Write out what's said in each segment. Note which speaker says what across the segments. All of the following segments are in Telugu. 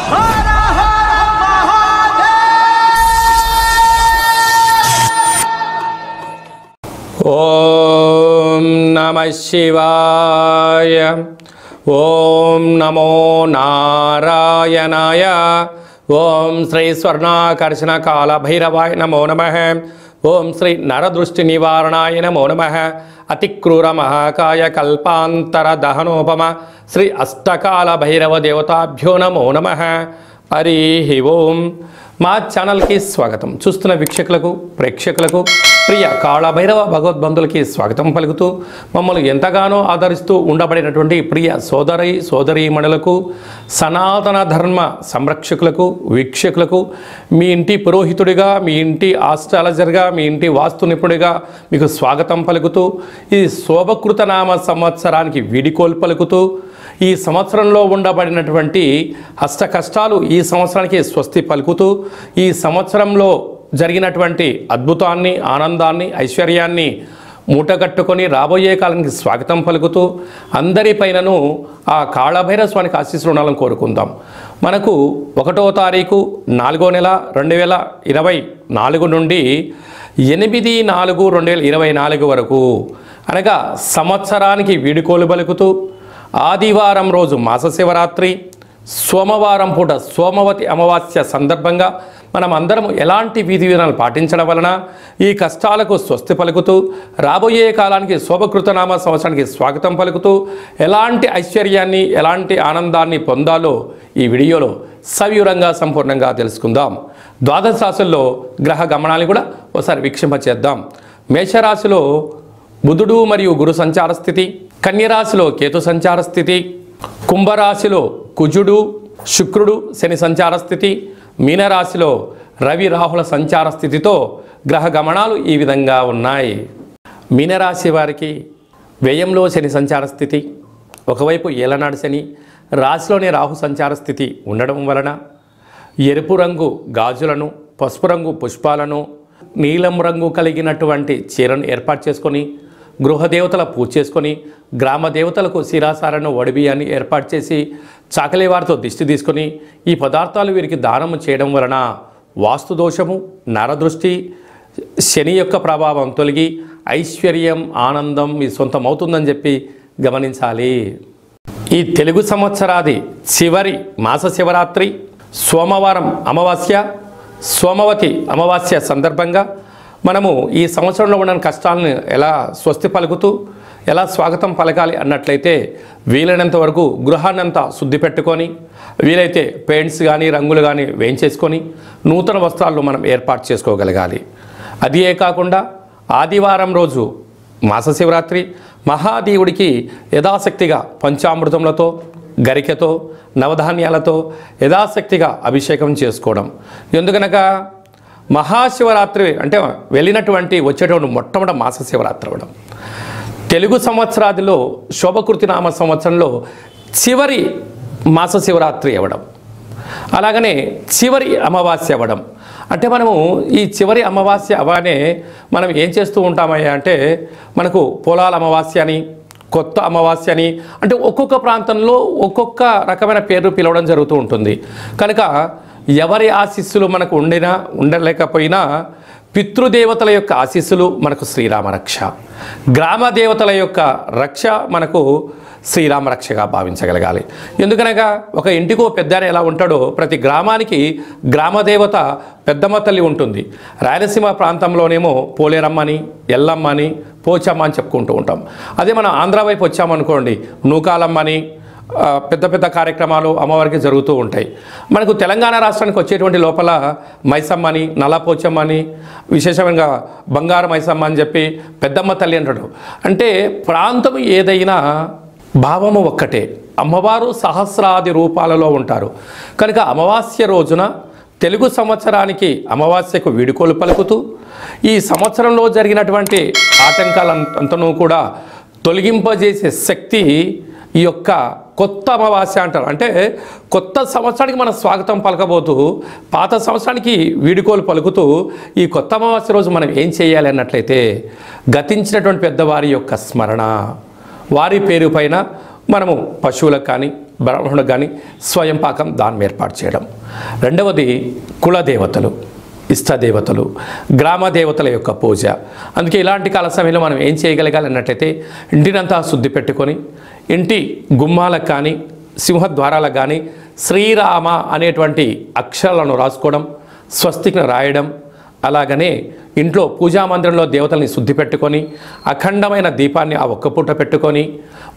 Speaker 1: ఓం నమః శివాయ. ఓం నమో నారాయణాయ. ఓం శ్రీ స్వర్ణాకర్షణ కాల భైరవాయ నమో నమః. ఓం శ్రీ నరదృష్టి నివారణాయ నమో నమః. అతిక్రూర మహాకాయ కల్పాంతర దహనోపమ శ్రీ అష్టకాల భైరవ దేవతాభ్యో నమో నమః. హరి ఓం. మా ఛానల్కి స్వాగతం. చూస్తున్న వీక్షకులకు ప్రేక్షకులకు ప్రియ కాళభైరవ భగవద్బంధులకి స్వాగతం పలుకుతూ మమ్మల్ని ఎంతగానో ఆదరిస్తూ ఉండబడినటువంటి ప్రియ సోదరీమణులకు సనాతన ధర్మ సంరక్షకులకు వీక్షకులకు మీ ఇంటి పురోహితుడిగా, మీ ఇంటి ఆస్ట్రాలజర్గా, మీ ఇంటి వాస్తు నిపుణుడిగా మీకు స్వాగతం పలుకుతూ ఈ శోభకృతనామ సంవత్సరానికి వీడికోలు పలుకుతూ ఈ సంవత్సరంలో ఉండబడినటువంటి అష్ట కష్టాలు ఈ సంవత్సరానికి స్వస్తి పలుకుతూ ఈ సంవత్సరంలో జరిగినటువంటి అద్భుతాన్ని, ఆనందాన్ని, ఐశ్వర్యాన్ని మూటగట్టుకొని రాబోయే కాలానికి స్వాగతం పలుకుతూ అందరిపైనను ఆ కాళభైరవ స్వామికి ఆశీస్సులు ఉండాలని కోరుకుందాం. మనకు 1వ తారీఖు 4వ నెల 2024 నుండి 8/4/2024 వరకు అనగా సంవత్సరానికి వీడుకోలు పలుకుతూ ఆదివారం రోజు మాస శివరాత్రి, సోమవారం పూట సోమవతి అమావాస్య సందర్భంగా మనం అందరం ఎలాంటి విధి విధానాలు పాటించడం వలన ఈ కష్టాలకు స్వస్తి పలుకుతూ రాబోయే కాలానికి శోభకృతనామ సంవత్సరానికి స్వాగతం పలుకుతూ ఎలాంటి ఐశ్వర్యాన్ని, ఎలాంటి ఆనందాన్ని పొందాలో ఈ వీడియోలో సవివరంగా సంపూర్ణంగా తెలుసుకుందాం. ద్వాదశ రాశుల్లో గ్రహ గమనాన్ని కూడా ఒకసారి వీక్షింపచేద్దాం. మేషరాశిలో బుధుడు మరియు గురు సంచార స్థితి, కన్యరాశిలో కేతు సంచార స్థితి, కుంభరాశిలో కుజుడు శుక్రుడు శని సంచార స్థితి, మీనరాశిలో రవి రాహుల సంచార స్థితితో గ్రహ గమనాలు ఈ విధంగా ఉన్నాయి. మీనరాశి వారికి వ్యయంలో శని సంచార స్థితి, ఒకవైపు ఏలనాడు శని, రాశిలోనే రాహు సంచార స్థితి ఉండడం వలన ఎరుపు రంగు గాజులను, పసుపు రంగు పుష్పాలను, నీలం రంగు కలిగినటువంటి చీరను ఏర్పాటు చేసుకొని గృహదేవతల పూజ చేసుకొని గ్రామ దేవతలకు శిరాసారను వడిబియ్యాన్ని ఏర్పాటు చేసి చాకలి వారితో దిష్టి తీసుకొని ఈ పదార్థాలు వీరికి దానము చేయడం వలన వాస్తు దోషము, నరదృష్టి, శని యొక్క ప్రభావం తొలగి ఐశ్వర్యం, ఆనందం మీ సొంతమవుతుందని చెప్పి గమనించాలి. ఈ తెలుగు సంవత్సరాది చివరి మాస శివరాత్రి, సోమవారం అమావాస్య, సోమవతి అమావాస్య సందర్భంగా మనము ఈ సంవత్సరంలో ఉన్న కష్టాలను ఎలా స్వస్తి పలుకుతూ ఎలా స్వాగతం పలకాలి అన్నట్లయితే వీలైనంత వరకు గృహాన్నంతా శుద్ధి పెట్టుకొని వీలైతే పెయింట్స్ కానీ రంగులు కానీ వేయించేసుకొని నూతన వస్త్రాలను మనం ఏర్పాటు చేసుకోగలగాలి. అదే కాకుండా ఆదివారం రోజు మాస శివరాత్రి మహాదేవుడికి యథాశక్తిగా పంచామృతములతో, గరికెతో, నవధాన్యాలతో యథాశక్తిగా అభిషేకం చేసుకోవడం. ఎందుకనగా మహాశివరాత్రి అంటే వెళ్ళినటువంటి వచ్చేటువంటి మొట్టమొదటి మాస శివరాత్రి అవ్వడం, తెలుగు సంవత్సరాదిలో శోభకృతి నామ సంవత్సరంలో చివరి మాస శివరాత్రి అవ్వడం, అలాగనే చివరి అమావాస్య అవ్వడం. అంటే మనము ఈ చివరి అమావాస్య అవగానే మనం ఏం చేస్తూ ఉంటామయ్యా అంటే మనకు పొలాల అమావాస్య అని, కొత్త అమావాస్య అని, అంటే ఒక్కొక్క ప్రాంతంలో ఒక్కొక్క రకమైన పేరు పిలవడం జరుగుతూ ఉంటుంది. కనుక ఎవరి ఆశీస్సులు మనకు ఉండలేకపోయినా పితృదేవతల యొక్క ఆశీస్సులు మనకు శ్రీరామ రక్ష, గ్రామ దేవతల యొక్క రక్ష మనకు శ్రీరామ రక్షగా భావించగలగాలి. ఎందుకనగా ఒక ఇంటికో పెద్ద ఎలా ఉంటాడో ప్రతి గ్రామానికి గ్రామదేవత పెద్దమ్మ తల్లి ఉంటుంది. రాయలసీమ ప్రాంతంలోనేమో పోలేరమ్మని, ఎల్లమ్మని, పోచమ్మ అని చెప్పుకుంటూ ఉంటాం. అదే మనం ఆంధ్ర వైపు వచ్చామనుకోండి నూకాలమ్మని, పెద్ద పెద్ద కార్యక్రమాలు అమ్మవారికి జరుగుతూ ఉంటాయి. మనకు తెలంగాణ రాష్ట్రానికి వచ్చేటువంటి లోపల మైసమ్మని, నల్లపోచమ్మని, విశేషంగా బంగారు మైసమ్మ అని చెప్పి పెద్దమ్మ తల్లి అంటాడు. అంటే ప్రాంతం ఏదైనా భావము ఒక్కటే, అమ్మవారు సహస్రాది రూపాలలో ఉంటారు. కనుక అమావాస్య రోజున తెలుగు సంవత్సరానికి అమావాస్యకు వీడుకోలు పలుకుతూ ఈ సంవత్సరంలో జరిగినటువంటి ఆటంకాలంతనూ కూడా తొలగింపజేసే శక్తి ఈ యొక్క కొత్త అమావాస్య అంటారు. అంటే కొత్త సంవత్సరానికి మనం స్వాగతం పలకబోతూ పాత సంవత్సరానికి వీడుకోలు పలుకుతూ ఈ కొత్త అమావాస్య రోజు మనం ఏం చేయాలి అన్నట్లయితే గతించినటువంటి పెద్దవారి యొక్క స్మరణ, వారి పేరు పైన మనము పశువులకు కానీ బ్రాహ్మణుడికి కానీ స్వయం పాకం దానం ఏర్పాటు చేయడం. రెండవది కులదేవతలు, ఇష్టదేవతలు, గ్రామ దేవతల యొక్క పూజ. అందుకే ఇలాంటి కాల సమయంలో మనం ఏం చేయగలగాలి అన్నట్లయితే ఇంటినంతా శుద్ధి పెట్టుకొని ఇంటి గుమ్మాలకు కానీ సింహద్వారాలకు కానీ శ్రీరామ అనేటువంటి అక్షరాలను రాసుకోవడం, స్వస్తికి రాయడం. అలాగనే ఇంట్లో పూజామందిరంలో దేవతల్ని శుద్ధి పెట్టుకొని అఖండమైన దీపాన్ని ఆ ఒక్క పూట పెట్టుకొని,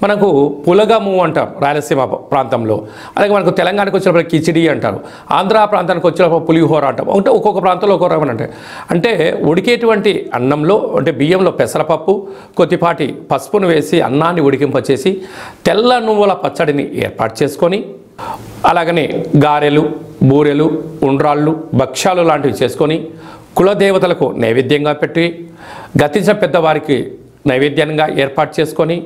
Speaker 1: మనకు పులగము అంటారు రాయలసీమ ప్రాంతంలో, అలాగే మనకు తెలంగాణకు వచ్చినప్పుడు కిచిడి అంటారు, ఆంధ్ర ప్రాంతానికి వచ్చినప్పుడు పులిహోర అంటాం. అంటే ఒక్కొక్క ప్రాంతంలో ఒక్కొక్క రకం అంటే ఉడికేటువంటి అన్నంలో అంటే బియ్యంలో పెసరపప్పు కొద్దిపాటి పసుపును వేసి అన్నాన్ని ఉడికింపచేసి తెల్ల నువ్వుల పచ్చడిని ఏర్పాటు చేసుకొని, అలాగనే గారెలు, బూరెలు, ఉండ్రాళ్ళు, భక్ష్యాలు లాంటివి చేసుకొని కులదేవతలకు నైవేద్యంగా పెట్టి గతించిన పెద్దవారికి నైవేద్యంగా ఏర్పాటు చేసుకొని,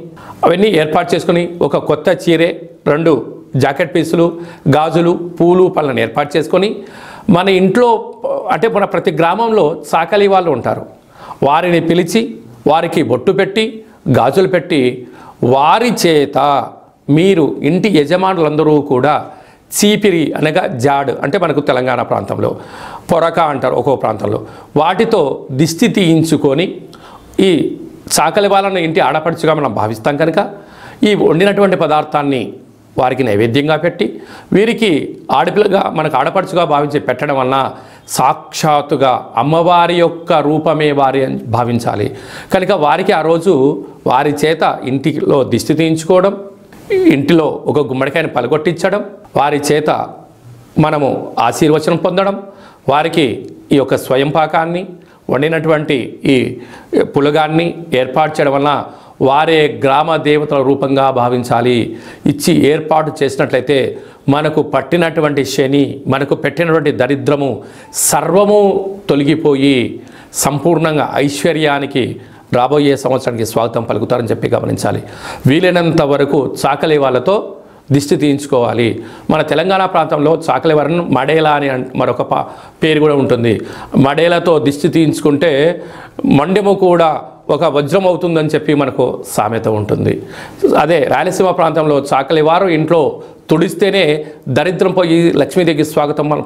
Speaker 1: అవన్నీ ఏర్పాటు చేసుకొని ఒక కొత్త చీరే, 2 జాకెట్ పీసులు, గాజులు, పూలు, పళ్ళను ఏర్పాటు చేసుకొని మన ఇంట్లో అంటే మన ప్రతి గ్రామంలో చాకలి వాళ్ళు ఉంటారు, వారిని పిలిచి వారికి బొట్టు పెట్టి గాజులు పెట్టి వారి చేత మీరు ఇంటి యజమానులందరూ కూడా చీపిరి అనగా జాడు అంటే మనకు తెలంగాణ ప్రాంతంలో పొరక అంటారు ఒక్కో ప్రాంతంలో, వాటితో దిష్టి తీయించుకొని ఈ చాకలి వాళ్ళను ఇంటి ఆడపడుచుగా మనం భావిస్తాం కనుక ఈ వండినటువంటి పదార్థాన్ని వారికి నైవేద్యంగా పెట్టి వీరికి ఆడపిల్లగా మనకు ఆడపడుచుగా భావించి పెట్టడం వలన సాక్షాత్తుగా అమ్మవారి యొక్క రూపమే వారి అని భావించాలి కనుక వారికి ఆ రోజు వారి చేత ఇంటిలో దిష్టి తీయించుకోవడం, ఇంటిలో ఒక గుమ్మడికాయని పలగొట్టించడం, వారి చేత మనము ఆశీర్వచనం పొందడం, వారికి ఈ యొక్క స్వయం పాకాన్ని వండినటువంటి ఈ పులగాన్ని ఏర్పాటు చేయడం వలన వారే గ్రామ దేవతల రూపంగా భావించాలి. ఇచ్చి ఏర్పాటు చేసినట్లయితే మనకు పట్టినటువంటి శని, మనకు పెట్టినటువంటి దరిద్రము సర్వము తొలగిపోయి సంపూర్ణంగా ఐశ్వర్యానికి రాబోయే సంవత్సరానికి స్వాగతం పలుకుతారని చెప్పి గమనించాలి. వీలైనంత వరకు చాకలి వాళ్ళతో దిష్టి తీయించుకోవాలి. మన తెలంగాణ ప్రాంతంలో చాకలి వారిని మడేలా అని మరొక పేరు కూడా ఉంటుంది. మడేలతో దిష్టి తీయించుకుంటే మండెము కూడా ఒక వజ్రం అవుతుందని చెప్పి మనకు సామెత ఉంటుంది. అదే రాయలసీమ ప్రాంతంలో చాకలి వారు ఇంట్లో తుడిస్తేనే దరిద్రం పోయి లక్ష్మీదేవికి స్వాగతం మనం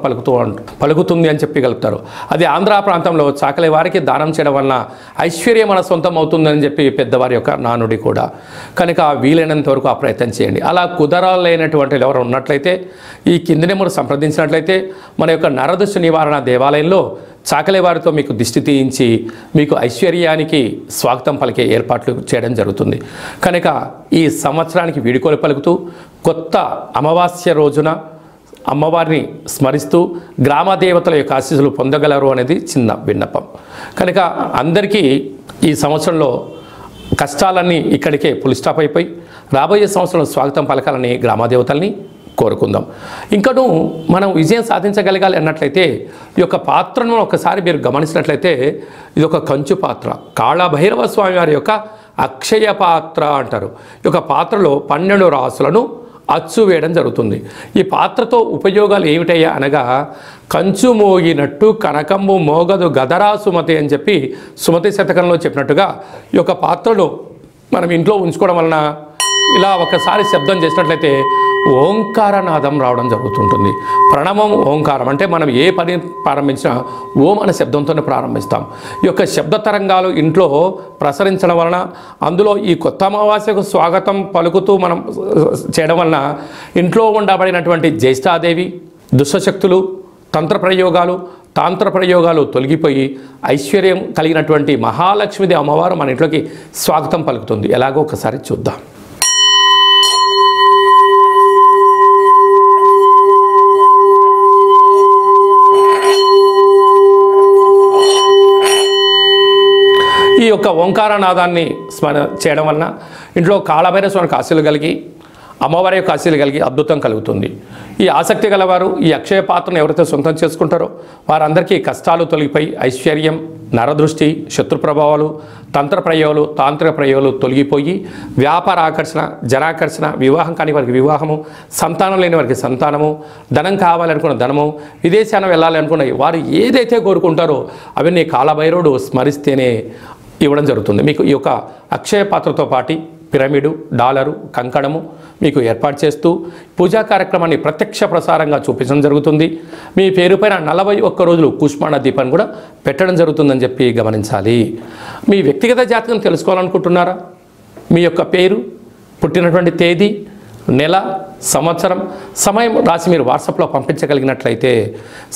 Speaker 1: పలుకుతుంది అని చెప్పి కలుపుతారు. అది ఆంధ్ర ప్రాంతంలో చాకలి వారికి దానం చేయడం వలన ఐశ్వర్యం మన సొంతం అవుతుందని చెప్పి పెద్దవారి యొక్క నానుడి కూడా. కనుక వీలైనంత వరకు ఆ ప్రయత్నం చేయండి. అలా కుదరలేనటువంటి ఎవరు ఉన్నట్లయితే ఈ కింది నెంబర్ సంప్రదించినట్లయితే మన యొక్క నరదృష్టి నివారణ దేవాలయంలో చాకలి వారితో మీకు దిష్టి తీయించి మీకు ఐశ్వర్యానికి స్వాగతం పలికే ఏర్పాట్లు చేయడం జరుగుతుంది. కనుక ఈ సంవత్సరానికి వీడుకోలు పలుకుతూ కొత్త అమావాస్య రోజున అమ్మవారిని స్మరిస్తూ గ్రామ దేవతల యొక్క ఆశీస్సులు పొందగలరు అనేది చిన్న విన్నపం. కనుక అందరికీ ఈ సంవత్సరంలో కష్టాలన్నీ ఇక్కడికే ఫుల్ స్టాప్ అయిపోయి రాబోయే సంవత్సరంలో స్వాగతం పలకాలని గ్రామదేవతల్ని కోరుకుందాం. ఇంకను మనం విజయం సాధించగలగాలి అన్నట్లయితే ఈ యొక్క పాత్రను ఒకసారి మీరు గమనించినట్లయితే ఇది ఒక కంచు పాత్ర, కాళభైరవ స్వామి వారి యొక్క అక్షయ పాత్ర అంటారు. ఈ యొక్క పాత్రలో 12 రాసులను అచ్చు వేయడం జరుగుతుంది. ఈ పాత్రతో ఉపయోగాలు ఏమిటయ్యా అనగా కంచు మోగినట్టు కనకంబు మోగదు గదరా సుమతి అని చెప్పి సుమతి శతకంలో చెప్పినట్టుగా ఈ యొక్క పాత్రలో మనం ఇంట్లో ఉంచుకోవడం వలన ఇలా ఒకసారి శబ్దం చేసినట్లయితే ఓంకారనాదం రావడం జరుగుతుంటుంది. ప్రణవం ఓంకారం అంటే మనం ఏ పని ప్రారంభించినా ఓం అనే శబ్దంతోనే ప్రారంభిస్తాం. ఈ యొక్క శబ్ద తరంగాలు ఇంట్లో ప్రసరించడం వలన అందులో ఈ కొత్త అమావాస్యకు స్వాగతం పలుకుతూ మనం చేయడం వలన ఇంట్లో ఉండబడినటువంటి జ్యేష్ఠాదేవి, దుష్టశక్తులు, తాంత్ర ప్రయోగాలు తొలగిపోయి ఐశ్వర్యం కలిగినటువంటి మహాలక్ష్మీదేవి అమ్మవారు మన ఇంట్లోకి స్వాగతం పలుకుతుంది. ఎలాగో ఒకసారి చూద్దాం. ఈ యొక్క ఓంకారనాదాన్ని స్మరణ చేయడం వలన ఇంట్లో కాళభైరవ స్వామికి ఆశీలు కలిగి అమ్మవారి యొక్క ఆశీలు కలిగి అద్భుతం కలుగుతుంది. ఈ ఆసక్తి గలవారు ఈ అక్షయ పాత్రను ఎవరైతే సొంతం చేసుకుంటారో వారందరికీ కష్టాలు తొలగిపోయి ఐశ్వర్యం, నరదృష్టి, శత్రు ప్రభావాలు, తాంత్రిక ప్రయోగాలు తొలగిపోయి వ్యాపార ఆకర్షణ, జనాకర్షణ, వివాహం కాని వారికి వివాహము, సంతానం లేని వారికి సంతానము, ధనం కావాలనుకున్న ధనము, విదేశాన వెళ్ళాలి అనుకున్న వారు ఏదైతే కోరుకుంటారో అవన్నీ కాళభైరవుడు స్మరిస్తేనే ఇవ్వడం జరుగుతుంది. మీకు ఈ యొక్క అక్షయ పాత్రతో పిరమిడు, డాలరు, కంకణము మీకు ఏర్పాటు చేస్తూ పూజా కార్యక్రమాన్ని ప్రత్యక్ష ప్రసారంగా చూపించడం జరుగుతుంది. మీ పేరుపైన 41 రోజులు కుష్మాండ దీపాన్ని కూడా పెట్టడం జరుగుతుందని చెప్పి గమనించాలి. మీ వ్యక్తిగత జాతకం తెలుసుకోవాలనుకుంటున్నారా? మీ యొక్క పేరు, పుట్టినటువంటి తేదీ, నెల, సంవత్సరం, సమయం రాసి మీరు వాట్సాప్లో పంపించగలిగినట్లయితే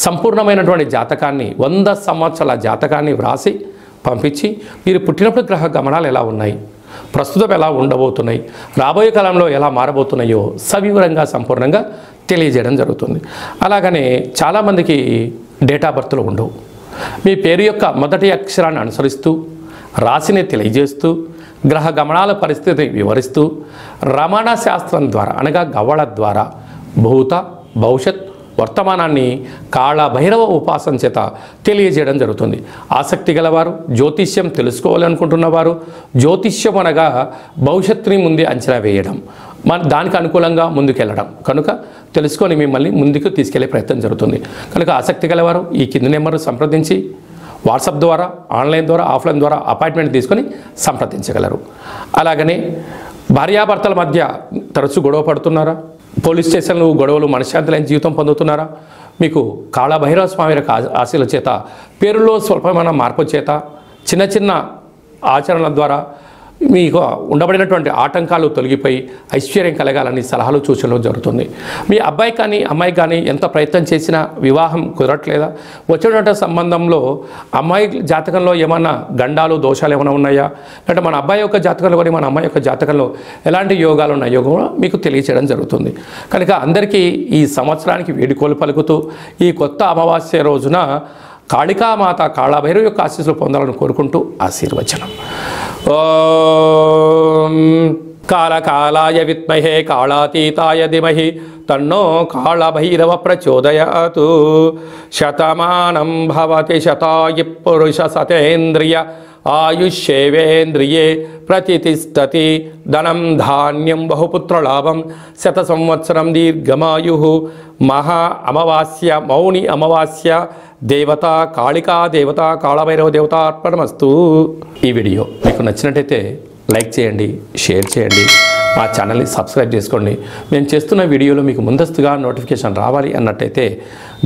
Speaker 1: సంపూర్ణమైనటువంటి జాతకాన్ని 100 సంవత్సరాల జాతకాన్ని వ్రాసి పంపించి మీరు పుట్టినప్పుడు గ్రహ గమనాలు ఎలా ఉన్నాయి, ప్రస్తుతం ఎలా ఉండబోతున్నాయి, రాబోయే కాలంలో ఎలా మారబోతున్నాయో సవివరంగా సంపూర్ణంగా తెలియజేయడం జరుగుతుంది. అలాగనే చాలామందికి డేట్ ఆఫ్ బర్త్లు ఉండవు. మీ పేరు యొక్క మొదటి అక్షరాన్ని అనుసరిస్తూ రాశిని తెలియజేస్తూ గ్రహ గమనాల పరిస్థితి వివరిస్తూ రమణ శాస్త్రం ద్వారా అనగా గవ్వళ ద్వారా భూత, భవిష్యత్, వర్తమానాన్ని కాళభైరవ ఉపాసన చేత తెలియజేయడం జరుగుతుంది. ఆసక్తి గలవారు, జ్యోతిష్యం తెలుసుకోవాలనుకుంటున్నవారు, జ్యోతిష్యం అనగా భవిష్యత్తుని ముందే అంచనా వేయడం, దానికి అనుకూలంగా ముందుకెళ్ళడం కనుక తెలుసుకొని మిమ్మల్ని ముందుకు తీసుకెళ్లే ప్రయత్నం జరుగుతుంది. కనుక ఆసక్తి గలవారు ఈ కింది నెంబర్ సంప్రదించి వాట్సాప్ ద్వారా, ఆన్లైన్ ద్వారా, ఆఫ్లైన్ ద్వారా అపాయింట్మెంట్ తీసుకొని సంప్రదించగలరు. అలాగనే భార్యాభర్తల మధ్య తరచూ గొడవ పడుతున్నారా? పోలీస్ స్టేషన్లు గొడవలు మనశ్శాంతి లేని జీవితం పొందుతున్నారా? మీకు కాళభైరవ స్వామి యొక్క ఆశీల చేత పేరులో స్వల్పమైన మార్పు చేత చిన్న చిన్న ఆచరణల ద్వారా మీకు ఉండబడినటువంటి ఆటంకాలు తొలగిపోయి ఐశ్వర్యం కలగాలని సలహాలు సూచనలు జరుగుతుంది. మీ అబ్బాయి కానీ అమ్మాయి కానీ ఎంత ప్రయత్నం చేసినా వివాహం కుదరట్లేదా? వచ్చినటువంటి సంబంధంలో అమ్మాయి జాతకంలో ఏమన్నా గండాలు, దోషాలు ఏమైనా ఉన్నాయా? అంటే మన అబ్బాయి యొక్క జాతకంలో కానీ మన అమ్మాయి యొక్క జాతకంలో ఎలాంటి యోగాలు ఉన్నాయో కూడా మీకు తెలియచేయడం జరుగుతుంది. కనుక అందరికీ ఈ సంవత్సరానికి వేడుకోలు పలుకుతూ ఈ కొత్త అమావాస్య రోజున కాళికామాత కాళభైరవ యొక్క ఆశీస్సులు పొందాలని కోరుకుంటూ ఆశీర్వచనం. ఓం కాళకాలాయ విద్మహే కాళాతీతాయ ధీమహి తన్నో కాళభైరవ ప్రచోదయాతు. శతమానం భవతి శతాయు పురుష సతేంద్రియ ఆయుష్యేవేంద్రియే ప్రతిష్టతి. ధనం ధాన్యం బహుపుత్రలాభం శత సంవత్సరం దీర్ఘమాయు. మహా అమావాస్య, మౌని అమావాస్య, దేవత కాళికా దేవత, కాళభైరవ దేవత అర్పణమస్తు. ఈ వీడియో మీకు నచ్చినట్టయితే లైక్ చేయండి, షేర్ చేయండి, మా ఛానల్ని సబ్స్క్రైబ్ చేసుకోండి. మేము చేస్తున్న వీడియోలో మీకు ముందస్తుగా నోటిఫికేషన్ రావాలి అన్నట్టయితే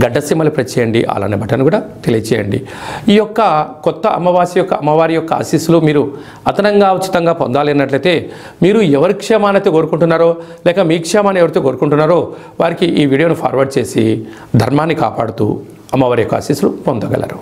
Speaker 1: గడ్డ సింబల్ ప్రెస్ చేయండి, అలానే బటన్ కూడా తెలియచేయండి. ఈ యొక్క కొత్త అమావాస్య యొక్క అమ్మవారి యొక్క ఆశీస్సులు మీరు అదనంగా ఉచితంగా పొందాలి అన్నట్లయితే మీరు ఎవరి క్షేమానైతే కోరుకుంటున్నారో లేక మీ క్షేమాన్ని ఎవరితో కోరుకుంటున్నారో వారికి ఈ వీడియోను ఫార్వర్డ్ చేసి ధర్మాన్ని కాపాడుతూ అమ్మవారి యొక్క ఆశీస్సులు పొందగలరు.